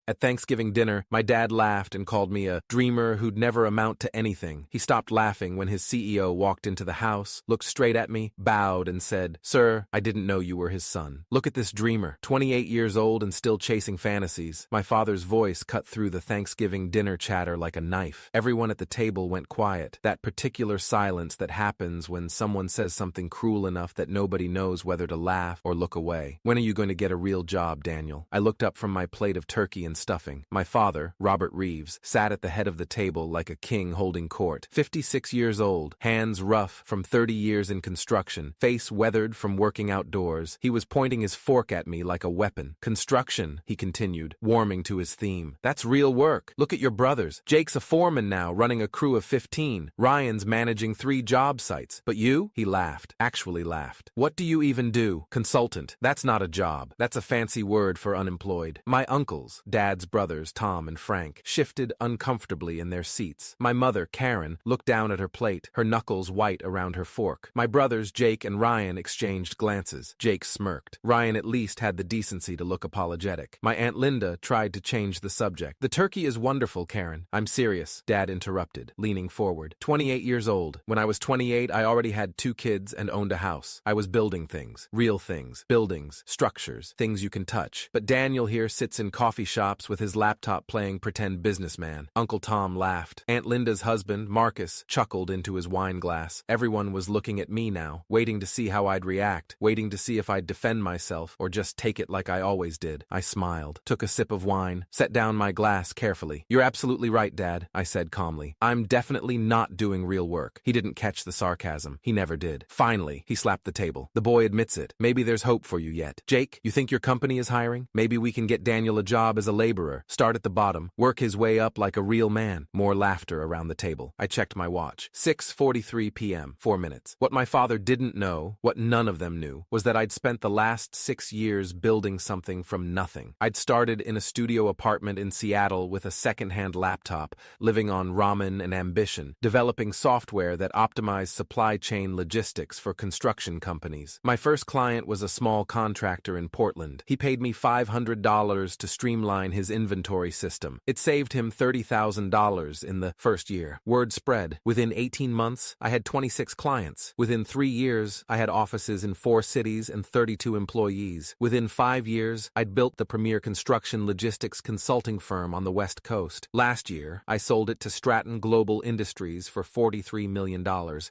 At Thanksgiving dinner, my dad laughed and called me a dreamer who'd never amount to anything. He stopped laughing when his CEO walked into the house, looked straight at me, bowed, and said, "Sir, I didn't know you were his son. Look at this dreamer, 28 years old and still chasing fantasies." My father's voice cut through the Thanksgiving dinner chatter like a knife. Everyone at the table went quiet, that particular silence that happens when someone says something cruel enough that nobody knows whether to laugh or look away. "When are you going to get a real job, Daniel?" I looked up from my plate of turkey and stuffing. My father, Robert Reeves, sat at the head of the table like a king holding court. 56 years old, hands rough from 30 years in construction, face weathered from working outdoors. He was pointing his fork at me like a weapon. "Construction," he continued, warming to his theme. "That's real work. Look at your brothers. Jake's a foreman now, running a crew of 15. Ryan's managing 3 job sites. But you?" He laughed, actually laughed. "What do you even do? Consultant. That's not a job. That's a fancy word for unemployed." My uncles, Dad's brothers Tom and Frank, shifted uncomfortably in their seats. My mother, Karen, looked down at her plate, her knuckles white around her fork. My brothers Jake and Ryan exchanged glances. Jake smirked. Ryan at least had the decency to look apologetic. My Aunt Linda tried to change the subject. "The turkey is wonderful, Karen." "I'm serious," Dad interrupted, leaning forward. 28 years old. When I was 28, I already had 2 kids and owned a house. I was building things. Real things. Buildings. Structures. Things you can touch. But Daniel here sits in coffee shops with his laptop playing pretend businessman. Uncle Tom laughed. Aunt Linda's husband, Marcus, chuckled into his wine glass. Everyone was looking at me now, waiting to see how I'd react, waiting to see if I'd defend myself or just take it like I always did. I smiled, took a sip of wine, set down my glass carefully. "You're absolutely right, Dad," I said calmly. "I'm definitely not doing real work." He didn't catch the sarcasm. He never did. "Finally," he slapped the table. "The boy admits it. Maybe there's hope for you yet. Jake, you think your company is hiring? Maybe we can get Daniel a job as a laborer, start at the bottom, work his way up like a real man." More laughter around the table. I checked my watch. 6:43 p.m., 4 minutes. What my father didn't know, what none of them knew, was that I'd spent the last 6 years building something from nothing. I'd started in a studio apartment in Seattle with a second-hand laptop, living on ramen and ambition, developing software that optimized supply chain logistics for construction companies. My first client was a small contractor in Portland. He paid me $500 to streamline his inventory system. It saved him $30,000 in the first year. Word spread. Within 18 months, I had 26 clients. Within 3 years, I had offices in 4 cities and 32 employees. Within 5 years, I'd built the premier construction logistics consulting firm on the West Coast. Last year, I sold it to Stratton Global Industries for $43 million.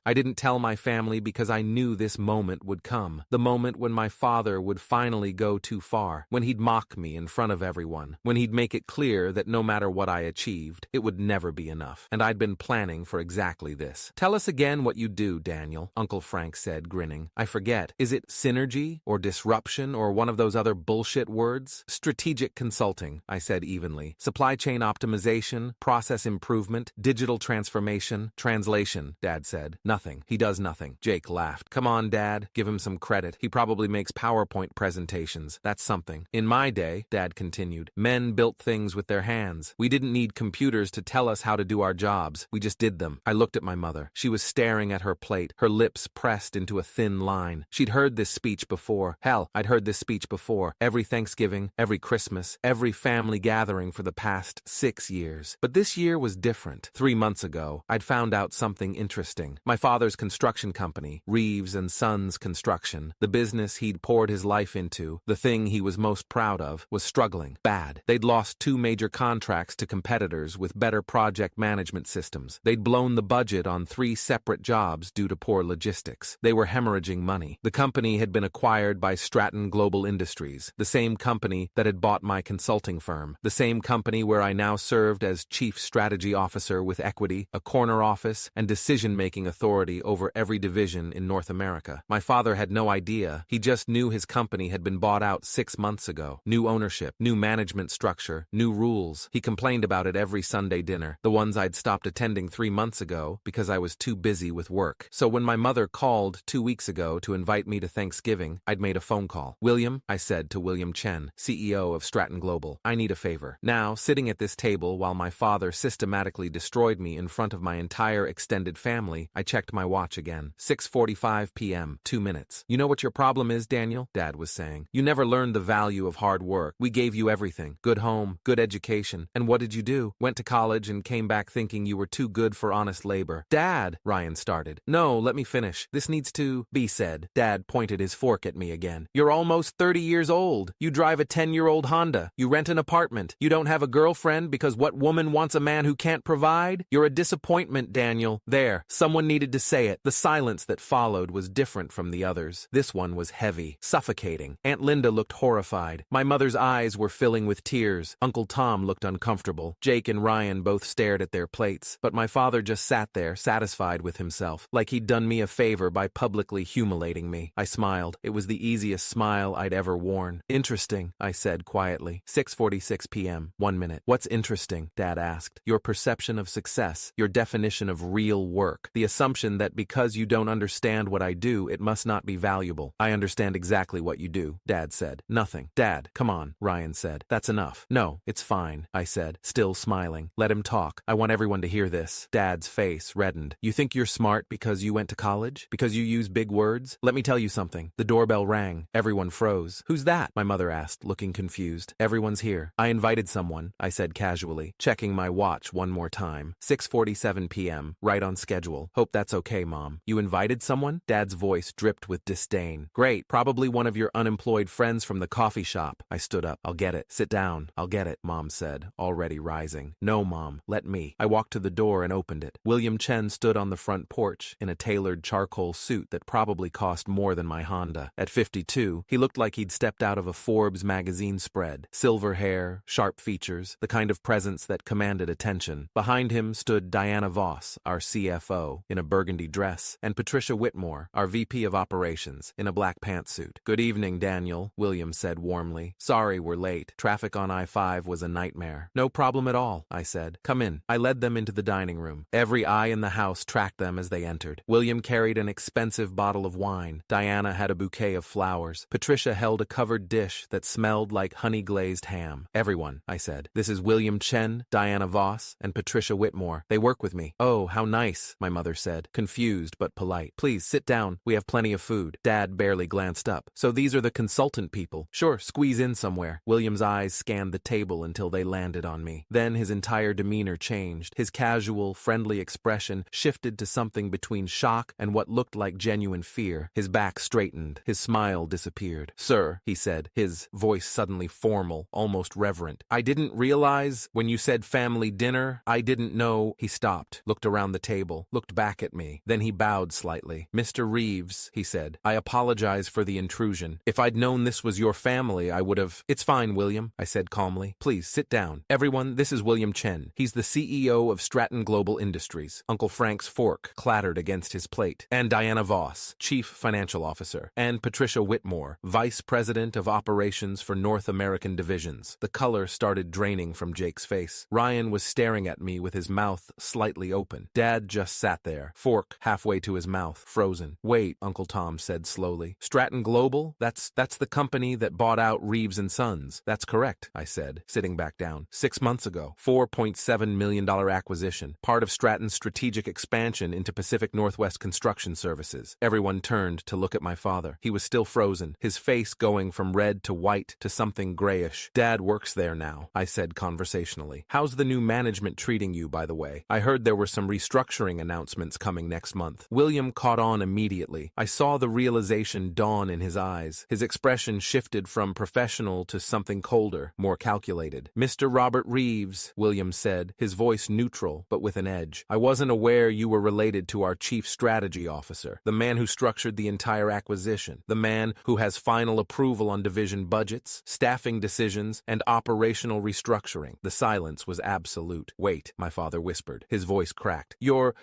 I didn't tell my family because I knew this moment would come. The moment when my father would finally go too far, when he'd mock me in front of everyone, when he'd make it clear that no matter what I achieved, it would never be enough. And I'd been planning for exactly this. "Tell us again what you do, Daniel," Uncle Frank said, grinning. "I forget. Is it synergy or disruption or one of those other bullshit words?" "Strategic consulting," I said evenly. "Supply chain optimization, process improvement, digital transformation, translation," Dad said. "Nothing. He does nothing." Jake laughed. "Come on, Dad. Give him some credit. He probably makes PowerPoint presentations. That's something." "In my day," Dad continued, "men built things with their hands. We didn't need computers to tell us how to do our jobs. We just did them." I looked at my mother. She was staring at her plate, her lips pressed into a thin line. She'd heard this speech before. Hell, I'd heard this speech before. Every Thanksgiving, every Christmas, every family gathering for the past 6 years. But this year was different. 3 months ago, I'd found out something interesting. My father's construction company, Reeves and Sons Construction, the business he'd poured his life into, the thing he was most proud of, was struggling bad. They'd lost 2 major contracts to competitors with better project management systems. They'd blown the budget on 3 separate jobs due to poor logistics. They were hemorrhaging money. The company had been acquired by Stratton Global Industries, the same company that had bought my consulting firm, the same company where I now served as Chief Strategy Officer with equity, a corner office, and decision-making authority over every division in North America. My father had no idea. He just knew his company had been bought out 6 months ago. New ownership, new management structure, new rules. He complained about it every Sunday dinner, the ones I'd stopped attending 3 months ago because I was too busy with work. So when my mother called 2 weeks ago to invite me to Thanksgiving, I'd made a phone call. "William," I said to William Chen, CEO of Stratton Global, "I need a favor." Now, sitting at this table while my father systematically destroyed me in front of my entire extended family, I checked my watch again. 6:45 p.m., 2 minutes. "You know what your problem is, Daniel?" Dad was saying. "You never learned the value of hard work. We gave you everything. good home, good education. And what did you do? Went to college and came back thinking you were too good for honest labor. Dad, Ryan started. No, let me finish. This needs to be said. Dad pointed his fork at me again. You're almost 30 years old. You drive a 10-year-old Honda. You rent an apartment. You don't have a girlfriend because what woman wants a man who can't provide? You're a disappointment, Daniel. There, someone needed to say it. The silence that followed was different from the others. This one was heavy, suffocating. Aunt Linda looked horrified. My mother's eyes were filling with tears. Uncle Tom looked uncomfortable. Jake and Ryan both stared at their plates, but my father just sat there, satisfied with himself, like he'd done me a favor by publicly humiliating me. I smiled. It was the easiest smile I'd ever worn. Interesting, I said quietly. 6:46 p.m. 1 minute. What's interesting? Dad asked. Your perception of success, your definition of real work, the assumption that because you don't understand what I do, it must not be valuable. I understand exactly what you do, Dad said. Nothing. Dad, come on, Ryan said. That's enough. No, it's fine, I said, still smiling. Let him talk. I want everyone to hear this. Dad's face reddened. You think you're smart because you went to college? Because you use big words? Let me tell you something. The doorbell rang. Everyone froze. Who's that? My mother asked, looking confused. Everyone's here. I invited someone, I said casually, checking my watch one more time. 6:47 p.m., right on schedule. Hope that's okay, Mom. You invited someone? Dad's voice dripped with disdain. Great, probably one of your unemployed friends from the coffee shop. I stood up. I'll get it. Sit down. I'll get it, Mom said, already rising. No, Mom, let me. I walked to the door and opened it. William Chen stood on the front porch in a tailored charcoal suit that probably cost more than my Honda. At 52, he looked like he'd stepped out of a Forbes magazine spread. Silver hair, sharp features, the kind of presence that commanded attention. Behind him stood Diana Voss, our CFO, in a burgundy dress, and Patricia Whitmore, our VP of Operations, in a black pantsuit. Good evening, Daniel, William said warmly. Sorry we're late. Traffic on I-5 was a nightmare. No problem at all, I said. Come in. I led them into the dining room. Every eye in the house tracked them as they entered. William carried an expensive bottle of wine. Diana had a bouquet of flowers. Patricia held a covered dish that smelled like honey-glazed ham. Everyone, I said. This is William Chen, Diana Voss, and Patricia Whitmore. They work with me. Oh, how nice, my mother said, confused but polite. Please sit down. We have plenty of food. Dad barely glanced up. So these are the consultant people. Sure, squeeze in somewhere. William's eyes scanned the table until they landed on me. Then his entire demeanor changed. His casual, friendly expression shifted to something between shock and what looked like genuine fear. His back straightened. His smile disappeared. Sir, he said, his voice suddenly formal, almost reverent. I didn't realize when you said family dinner, I didn't know. He stopped, looked around the table, looked back at me. Then he bowed slightly. Mr. Reeves, he said, I apologize for the intrusion. If I'd known this was your family, I would have... It's fine, William, I said calmly. Please, sit down. Everyone, this is William Chen. He's the CEO of Stratton Global Industries. Uncle Frank's fork clattered against his plate. And Diana Voss, Chief Financial Officer. And Patricia Whitmore, Vice President of Operations for North American Divisions. The color started draining from Jake's face. Ryan was staring at me with his mouth slightly open. Dad just sat there, fork halfway to his mouth, frozen. Wait, Uncle Tom said slowly. Stratton Global? That's the company that bought out Reeves and Sons. That's correct, I said, sitting back down. 6 months ago, $4.7 million acquisition, part of Stratton's strategic expansion into Pacific Northwest Construction Services. Everyone turned to look at my father. He was still frozen, his face going from red to white to something grayish. Dad works there now, I said conversationally. How's the new management treating you, by the way? I heard there were some restructuring announcements coming next month. William caught on immediately. I saw the realization dawn in his eyes. His expression shifted from professional to something colder, more calculated. Mr. Robert Reeves, William said, his voice neutral but with an edge. I wasn't aware you were related to our chief strategy officer, the man who structured the entire acquisition, the man who has final approval on division budgets, staffing decisions, and operational restructuring. The silence was absolute. Wait, my father whispered. His voice cracked. Your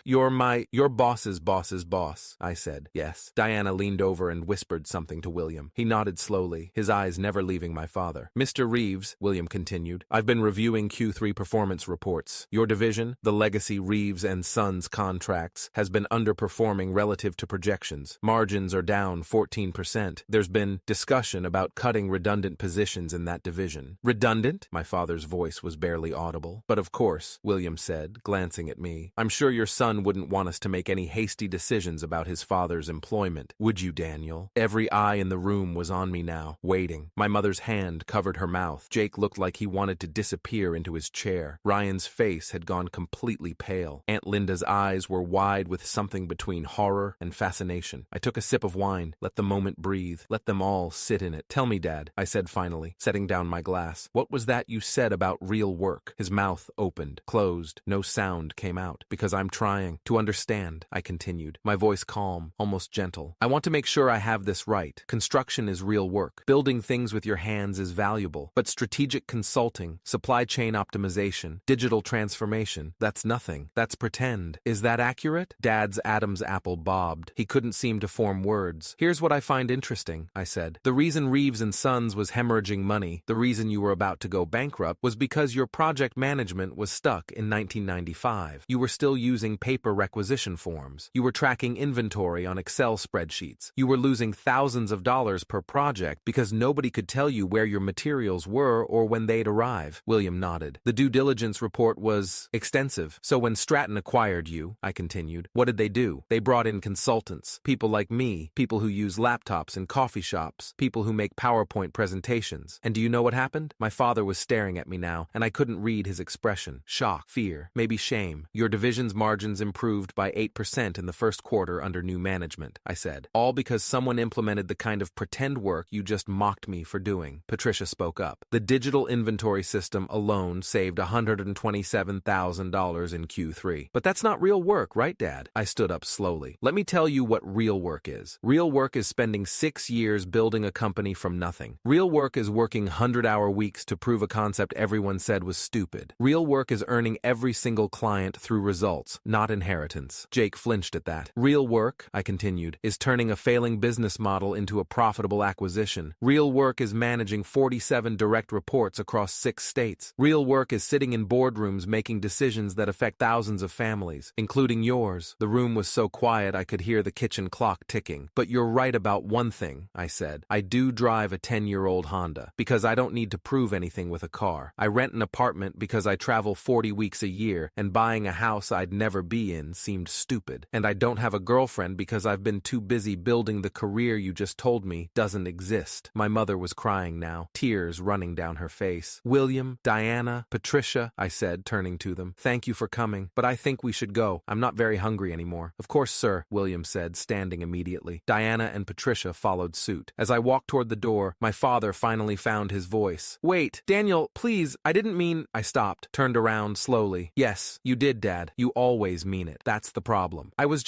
boss's boss's boss, I said. Yes. Diana leaned over and whispered something to William. He nodded slowly, his eyes never leaving my father. Mr. Reeves, William continued, I've been reviewing Q3 performance reports. Your division, the legacy Reeves and Sons contracts, has been underperforming relative to projections. Margins are down 14%. There's been discussion about cutting redundant positions in that division. Redundant? My father's voice was barely audible. But of course, William said, glancing at me, I'm sure your son wouldn't want us to make any hasty decisions about his father's employment. Would you, Daniel? Every eye in the room was on me now, waiting. My mother's hand covered her mouth. Jake looked like he wanted to disappear into his chair. Ryan's face had gone completely pale. Aunt Linda's eyes were wide with something between horror and fascination. I took a sip of wine, let the moment breathe, let them all sit in it. Tell me, Dad, I said finally, setting down my glass. What was that you said about real work? His mouth opened, closed. No sound came out. Because I'm trying to understand, I continued, my voice calm, almost gentle. I want to make sure I have this right. Construction is real work. Building things with your hands is valuable. But strategic consulting, supply chain optimization, digital transformation, that's nothing. That's pretend. Is that accurate? Dad's Adam's apple bobbed. He couldn't seem to form words. Here's what I find interesting, I said. The reason Reeves & Sons was hemorrhaging money, the reason you were about to go bankrupt, was because your project management was stuck in 1995. You were still using paper requisition forms. You were tracking inventory on Excel spreadsheets. You were losing thousands of dollars per project because nobody could tell you where your materials were or when they'd arrive. William nodded. The due diligence report was extensive. So when Stratton acquired you, I continued, what did they do? They brought in consultants, people like me, people who use laptops in coffee shops, people who make PowerPoint presentations. And do you know what happened? My father was staring at me now, and I couldn't read his expression. Shock, fear, maybe shame. Your division's margins improved by 8% in the first quarter under new management, I said. All because someone implemented the kind of pretend work you just mocked me for doing. Patricia spoke up. The digital inventory system alone saved $127,000 in Q3. But that's not real work, right, Dad? I stood up slowly. Let me tell you what real work is. Real work is spending 6 years building a company from nothing. Real work is working 100-hour weeks to prove a concept everyone said was stupid. Real work is earning every single client through results, not inheritance. Jake flinched at that. Real work, I continued, is turning a failing business model into a profitable acquisition. Real work is managing 47 direct reports across 6 states. Real work is sitting in boardrooms making decisions that affect thousands of families, including yours. The room was so quiet I could hear the kitchen clock ticking. But you're right about one thing, I said. I do drive a 10-year-old Honda because I don't need to prove anything with a car. I rent an apartment because I travel 40 weeks a year, and buying a house I'd never be in seemed stupid. And I don't have a girlfriend because I've been too busy building the career you just told me doesn't exist. My mother was crying now, tears running down her face. William, Diana, Patricia, I said, turning to them. Thank you for coming, but I think we should go. I'm not very hungry anymore. Of course, sir, William said, standing immediately. Diana and Patricia followed suit. As I walked toward the door, my father finally found his voice. Wait, Daniel, please, I didn't mean... I stopped, turned around slowly. Yes, you did, Dad. You always mean it. That's the problem. I was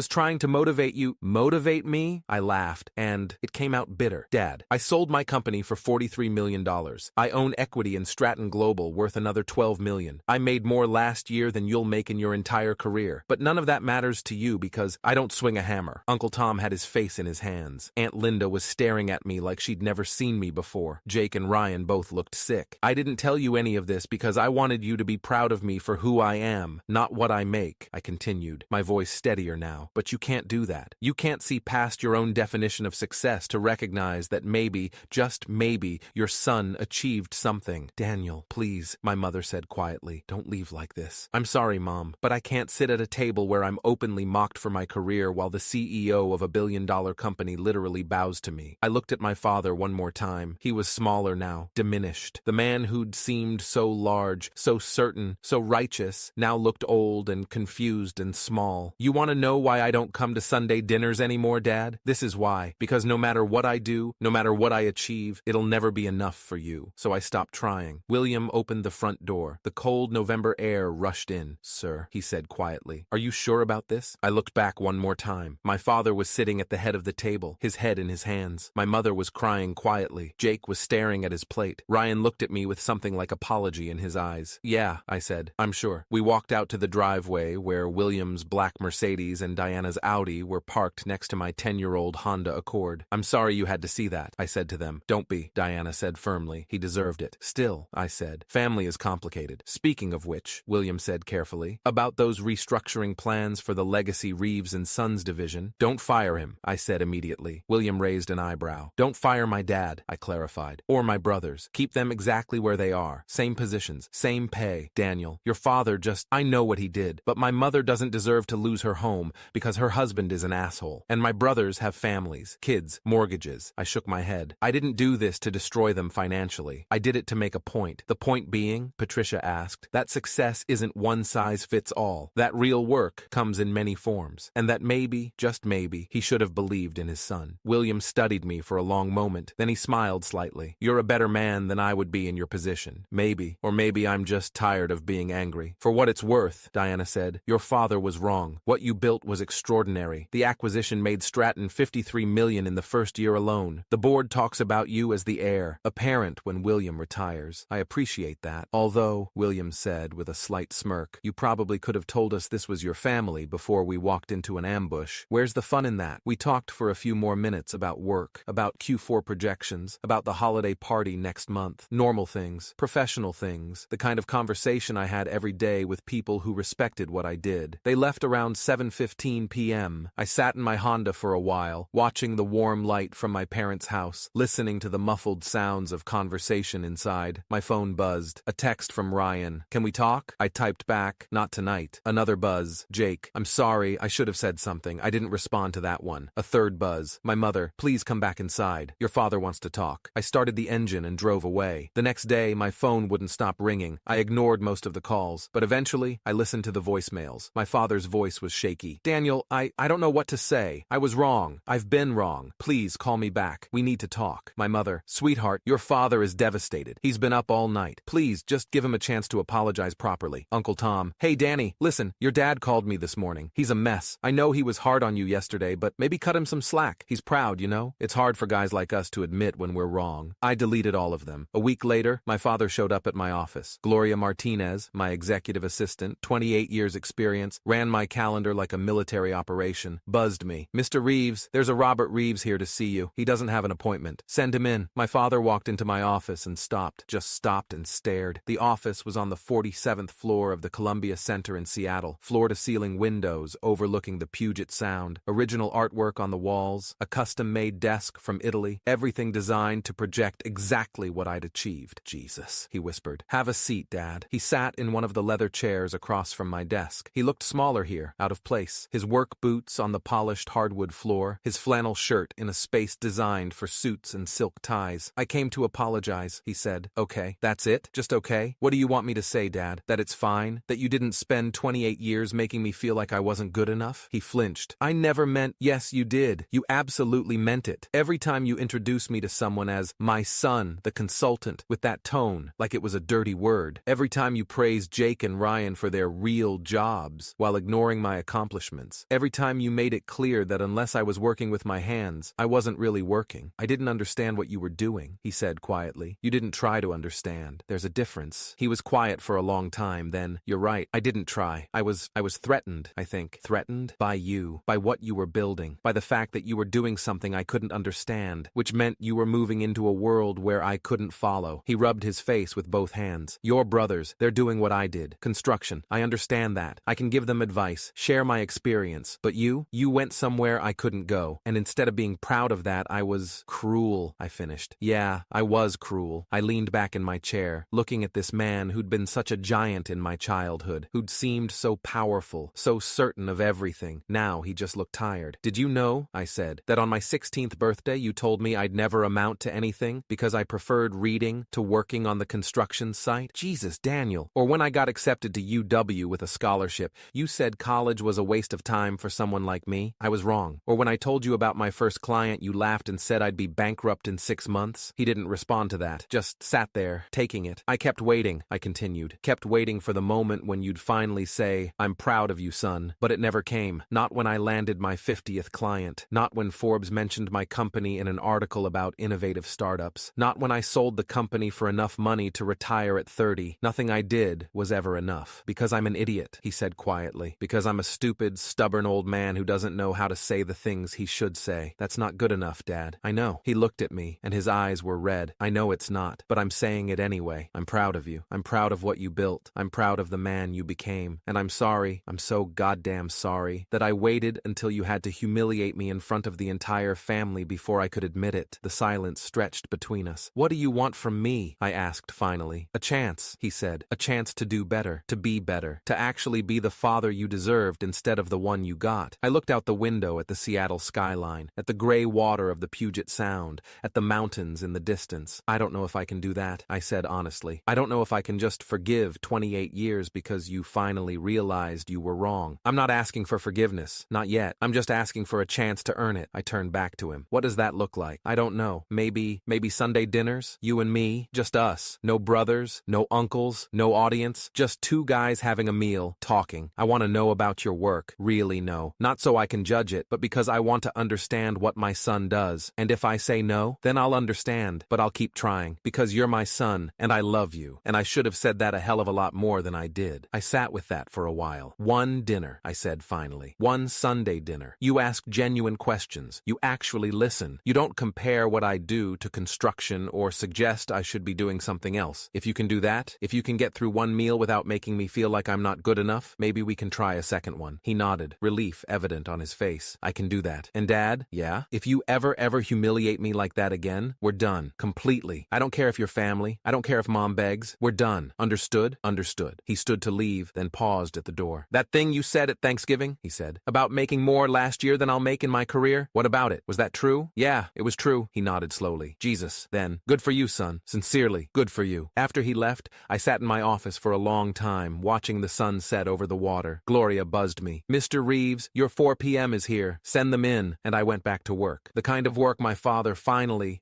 trying to motivate you. Motivate me? I laughed, and it came out bitter. Dad, I sold my company for $43 million. I own equity in Stratton Global worth another $12 million. I made more last year than you'll make in your entire career. But none of that matters to you because I don't swing a hammer. Uncle Tom had his face in his hands. Aunt Linda was staring at me like she'd never seen me before. Jake and Ryan both looked sick. I didn't tell you any of this because I wanted you to be proud of me for who I am, not what I make, I continued, my voice steadier now. But you can't do that. You can't see past your own definition of success to recognize that maybe, just maybe, your son achieved something. Daniel, please, my mother said quietly, don't leave like this. I'm sorry, Mom, but I can't sit at a table where I'm openly mocked for my career while the CEO of a billion-dollar company literally bows to me. I looked at my father one more time. He was smaller now, diminished. The man who'd seemed so large, so certain, so righteous, now looked old and confused and small. You want to know why I don't come to Sunday dinners anymore, Dad? This is why. Because no matter what I do, no matter what I achieve, it'll never be enough for you. So I stopped trying. William opened the front door. The cold November air rushed in. Sir, he said quietly, are you sure about this? I looked back one more time. My father was sitting at the head of the table, his head in his hands. My mother was crying quietly. Jake was staring at his plate. Ryan looked at me with something like apology in his eyes. Yeah, I said, I'm sure. We walked out to the driveway where William's black Mercedes and Diana's Audi were parked next to my 10-year-old Honda Accord. I'm sorry you had to see that, I said to them. Don't be, Diana said firmly. He deserved it. Still, I said, family is complicated. Speaking of which, William said carefully, about those restructuring plans for the legacy Reeves & Sons division, don't fire him, I said immediately. William raised an eyebrow. Don't fire my dad, I clarified, or my brothers. Keep them exactly where they are. Same positions, same pay. Daniel, your father I know what he did, but my mother doesn't deserve to lose her home because her husband is an asshole. And my brothers have families, kids, mortgages. I shook my head. I didn't do this to destroy them financially. financially. I did it to make a point. The point being, Patricia asked, that success isn't one size fits all. That real work comes in many forms. And that maybe, just maybe, he should have believed in his son. William studied me for a long moment. Then he smiled slightly. You're a better man than I would be in your position. Maybe. Or maybe I'm just tired of being angry. For what it's worth, Diana said, your father was wrong. What you built was extraordinary. The acquisition made Stratton $53 million in the first year alone. The board talks about you as the heir, a parent when William retires. I appreciate that. Although, William said with a slight smirk, you probably could have told us this was your family before we walked into an ambush. Where's the fun in that? We talked for a few more minutes about work, about Q4 projections, about the holiday party next month, normal things, professional things, the kind of conversation I had every day with people who respected what I did. They left around 7:15 p.m. I sat in my Honda for a while, watching the warm light from my parents' house, listening to the muffled sounds of conversation inside. My phone buzzed. A text from Ryan. Can we talk? I typed back, not tonight. Another buzz. Jake, I'm sorry, I should have said something. I didn't respond to that one. A third buzz. My mother, please come back inside. Your father wants to talk. I started the engine and drove away. The next day, my phone wouldn't stop ringing. I ignored most of the calls, but eventually, I listened to the voicemails. My father's voice was shaky. Daniel, I don't know what to say. I was wrong. I've been wrong. Please call me back. We need to talk. My mother, sweetheart, your father is devastated. He's been up all night. Please, just give him a chance to apologize properly. Uncle Tom, hey Danny, listen, your dad called me this morning. He's a mess. I know he was hard on you yesterday, but maybe cut him some slack. He's proud, you know? It's hard for guys like us to admit when we're wrong. I deleted all of them. A week later, my father showed up at my office. Gloria Martinez, my executive assistant, 28 years experience, ran my calendar like a military operation, buzzed me. Mr. Reeves, there's a Robert Reeves here to see you. He doesn't have an appointment. Send him in. My father walked into my office and stopped, just stopped and stared. The office was on the 47th floor of the Columbia Center in Seattle, floor-to-ceiling windows overlooking the Puget Sound, original artwork on the walls, a custom-made desk from Italy, everything designed to project exactly what I'd achieved. Jesus, he whispered. Have a seat, Dad. He sat in one of the leather chairs across from my desk. He looked smaller here, out of place, his work boots on the polished hardwood floor, his flannel shirt in a space designed for suits and silk ties. I came to apologize, he said. Okay, that's it? Just okay? What do you want me to say, Dad? That it's fine? That you didn't spend 28 years making me feel like I wasn't good enough? He flinched. I never meant— Yes, you did. You absolutely meant it. Every time you introduce me to someone as my son, the consultant, with that tone, like it was a dirty word. Every time you praised Jake and Ryan for their real jobs, while ignoring my accomplishments. Every time you made it clear that unless I was working with my hands, I wasn't really working. I didn't understand what you were doing, he said quietly. You didn't try to understand. There's a difference. He was quiet for a long time, then, you're right, I didn't try. I was threatened, I think. Threatened? By you. By what you were building. By the fact that you were doing something I couldn't understand, which meant you were moving into a world where I couldn't follow. He rubbed his face with both hands. Your brothers, they're doing what I did. Construction. I understand that. I can give them advice, share my experience. But you went somewhere I couldn't go. And instead of being proud of that, I was cruel, I finished. Yeah, I was cruel. I leaned back in my chair, looking at this man who'd been such a giant in my childhood, who'd seemed so powerful, so certain of everything. Now he just looked tired. Did you know, I said, that on my 16th birthday you told me I'd never amount to anything because I preferred reading to working on the construction site? Jesus, Daniel. Or when I got accepted to UW with a scholarship, you said college was a waste of time for someone like me. I was wrong. Or when I told you about my first client, you laughed and said I'd be bankrupt in 6 months. He didn't respond to that, just sat there, taking it. I kept waiting, I continued, kept waiting for the moment when you'd finally say, I'm proud of you, son. But it never came. Not when I landed my 50th client. Not when Forbes mentioned my company in an article about innovative startups. Not when I sold the company for enough money to retire at 30. Nothing I did was ever enough. Because I'm an idiot, he said quietly. Because I'm a stupid, stubborn old man who doesn't know how to say the things he should say. That's not good enough, Dad. I know. He looked at me, and his eyes were red. I know it's not, but I'm saying it anyway. I'm proud of you. I'm proud of what you built. I'm proud of the man you became. And I'm sorry, I'm so goddamn sorry, that I waited until you had to humiliate me in front of the entire family before I could admit it. The silence stretched between us. What do you want from me? I asked finally. A chance, he said. A chance to do better, to be better, to actually be the father you deserved instead of the one you got. I looked out the window at the Seattle skyline, at the gray water of the Puget Sound, at the mountains in the distance. Jesus, I don't know if I can do that, I said honestly. I don't know if I can just forgive 28 years because you finally realized you were wrong. I'm not asking for forgiveness, not yet. I'm just asking for a chance to earn it. I turned back to him. What does that look like? I don't know. Maybe Sunday dinners? You and me? Just us. No brothers, no uncles, no audience. Just two guys having a meal, talking. I want to know about your work. Really know. Not so I can judge it, but because I want to understand what my son does. And if I say no, then I'll understand, but I'll keep trying. Because you're my son, and I love you. And I should have said that a hell of a lot more than I did. I sat with that for a while. One dinner, I said finally. One Sunday dinner. You ask genuine questions. You actually listen. You don't compare what I do to construction or suggest I should be doing something else. If you can do that, if you can get through one meal without making me feel like I'm not good enough, maybe we can try a second one. He nodded, relief evident on his face. I can do that. And Dad? Yeah? If you ever humiliate me like that again, we're done. Completely. I don't care if you're family. I don't care if Mom begs. We're done. Understood? Understood. He stood to leave, then paused at the door. That thing you said at Thanksgiving, he said, about making more last year than I'll make in my career? What about it? Was that true? Yeah, it was true, he nodded slowly. Jesus, then. Good for you, son. Sincerely, good for you. After he left, I sat in my office for a long time, watching the sun set over the water. Gloria buzzed me. Mr. Reeves, your 4 p.m. is here. Send them in. And I went back to work. The kind of work my father finally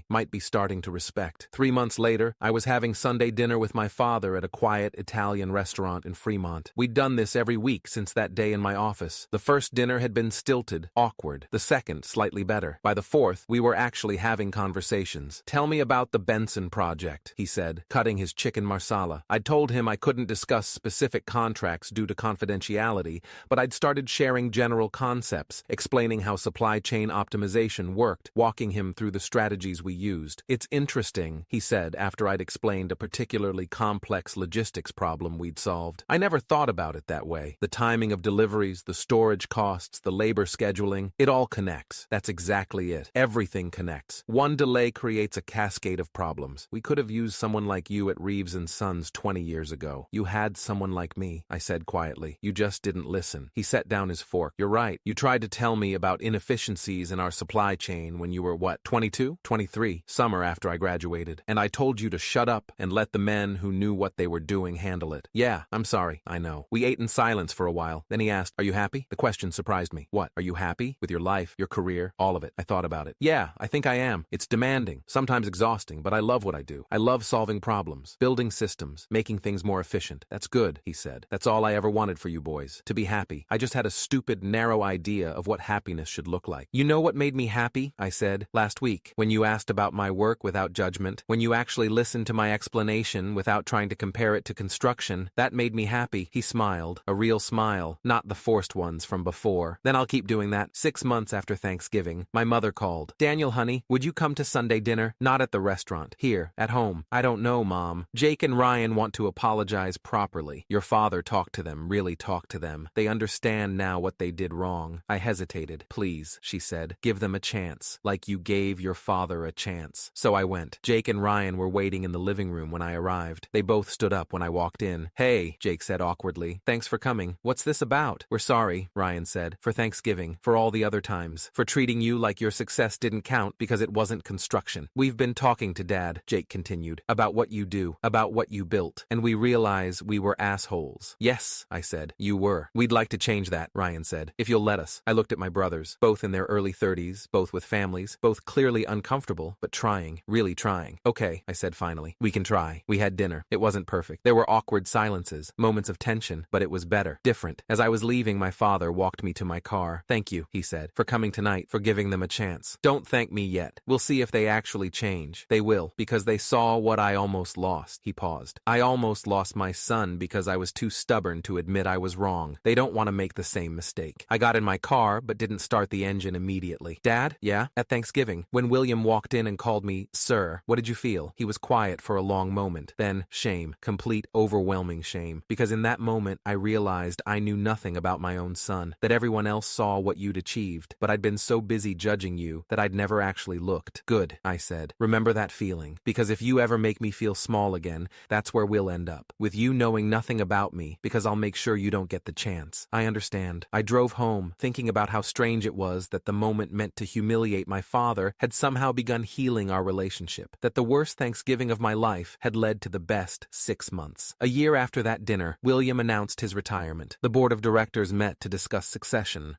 might be starting to respect. 3 months later, I was having Sunday dinner with my father at a quiet Italian restaurant in Fremont. We'd done this every week since that day in my office. The first dinner had been stilted, awkward. The second, slightly better. By the fourth, we were actually having conversations. Tell me about the Benson project, he said, cutting his chicken marsala. I'd told him I couldn't discuss specific contracts due to confidentiality, but I'd started sharing general concepts, explaining how supply chain optimization worked, walking him through the strategies we used. It's interesting, he said after I'd explained a particularly complex logistics problem we'd solved. I never thought about it that way. The timing of deliveries, the storage costs, the labor scheduling, it all connects. That's exactly it. Everything connects. One delay creates a cascade of problems. We could have used someone like you at Reeves & Sons 20 years ago. You had someone like me, I said quietly. You just didn't listen. He set down his fork. You're right. You tried to tell me about inefficiencies in our supply chain when you were, 22? 23, summer after I graduated. And I told you to shut up and let the men who knew what they were doing handle it. Yeah, I'm sorry. I know. We ate in silence for a while. Then he asked, are you happy? The question surprised me. What? Are you happy? With your life, your career, all of it? I thought about it. Yeah, I think I am. It's demanding, sometimes exhausting, but I love what I do. I love solving problems, building systems, making things more efficient. That's good, he said. That's all I ever wanted for you boys. To be happy. I just had a stupid, narrow idea of what happiness should look like. You know what made me happy? I said, last week, when you asked about my work without judgment, when you actually listened to my explanation without trying to compare it to construction, that made me happy. He smiled, a real smile, not the forced ones from before. Then I'll keep doing that. 6 months after Thanksgiving, my mother called. Daniel, honey, would you come to Sunday dinner? Not at the restaurant. Here, at home. I don't know, Mom. Jake and Ryan want to apologize properly. Your father talked to them, really talked to them. They understand now what they did wrong. I hesitated. Please, she said, give them a chance, like you gave your father a chance. So I went. Jake and Ryan were waiting in the living room when I arrived. They both stood up when I walked in. Hey, Jake said awkwardly. Thanks for coming. What's this about? We're sorry, Ryan said, for Thanksgiving, for all the other times, for treating you like your success didn't count because it wasn't construction. We've been talking to Dad, Jake continued, about what you do, about what you built, and we realize we were assholes. Yes, I said, you were. We'd like to change that, Ryan said, if you'll let us. I looked at my brothers, both in their early 30s, both with families, both clearly uncomfortable, but trying, really trying. Okay, I said finally. We can try. We had dinner. It wasn't perfect. There were awkward silences, moments of tension, but it was better, different. As I was leaving, my father walked me to my car. Thank you, he said, for coming tonight, for giving them a chance. Don't thank me yet. We'll see if they actually change. They will, because they saw what I almost lost. He paused. I almost lost my son because I was too stubborn to admit I was wrong. They don't want to make the same mistake. I got in my car, but didn't start the engine immediately. Dad? Yeah? At Thanksgiving, when William walked in and called me, Sir, what did you feel? He was quiet for a long moment. Then, shame. Complete, overwhelming shame. Because in that moment, I realized I knew nothing about my own son, that everyone else saw what you'd achieved, but I'd been so busy judging you that I'd never actually looked. Good, I said. Remember that feeling, because if you ever make me feel small again, that's where we'll end up. With you knowing nothing about me, because I'll make sure you don't get the chance. I understand. I drove home, thinking about how strange it was that the moment meant to humiliate my father had somehow begun healing our our relationship, that the worst Thanksgiving of my life had led to the best 6 months. A year after that dinner, William announced his retirement. The board of directors met to discuss succession.